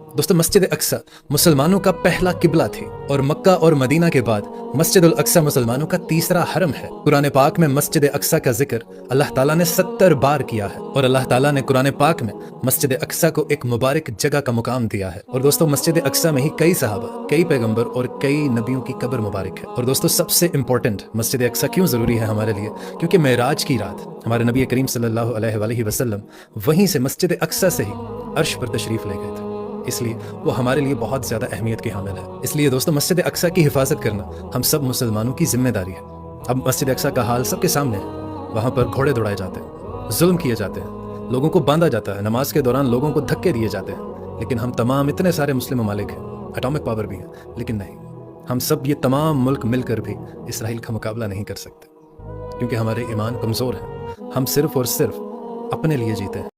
दोस्तों, मस्जिद अक्सा मुसलमानों का पहला किबला थी और मक्का और मदीना के बाद मस्जिद उल अक्सा मुसलमानों का तीसरा हरम है। कुरान पाक में मस्जिद अक्सा का जिक्र अल्लाह ताला ने 70 बार किया है और अल्लाह ताला ने कुरान पाक में मस्जिद अक्सा को एक मुबारक जगह का मुकाम दिया है। और दोस्तों, मस्जिद अक्सा में ही कई सहाबा, कई पैगंबर और कई नबियों की कब्र मुबारक है। और दोस्तों, सबसे इंपॉर्टेंट मस्जिद अक्सा क्यों जरूरी है हमारे लिए? क्योंकि मेराज की रात हमारे नबी करीम सल्लल्लाहु अलैहि वसल्लम वहीं से मस्जिद अक्सा से ही अर्श पर तशरीफ ले गए थे, इसलिए वो हमारे लिए बहुत ज़्यादा अहमियत की हामिल है। इसलिए दोस्तों, मस्जिद अक्सा की हिफाजत करना हम सब मुसलमानों की जिम्मेदारी है। अब मस्जिद अक्सा का हाल सबके सामने है। वहाँ पर घोड़े दौड़ाए जाते हैं, जुल्म किए जाते हैं, लोगों को बांधा जाता है, नमाज के दौरान लोगों को धक्के दिए जाते हैं। लेकिन हम तमाम इतने सारे मुस्लिम ममालिक हैं, एटॉमिक पावर भी है, लेकिन नहीं, हम सब ये तमाम मुल्क मिलकर भी इसराइल का मुकाबला नहीं कर सकते, क्योंकि हमारे ईमान कमज़ोर हैं। हम सिर्फ और सिर्फ अपने लिए जीते हैं।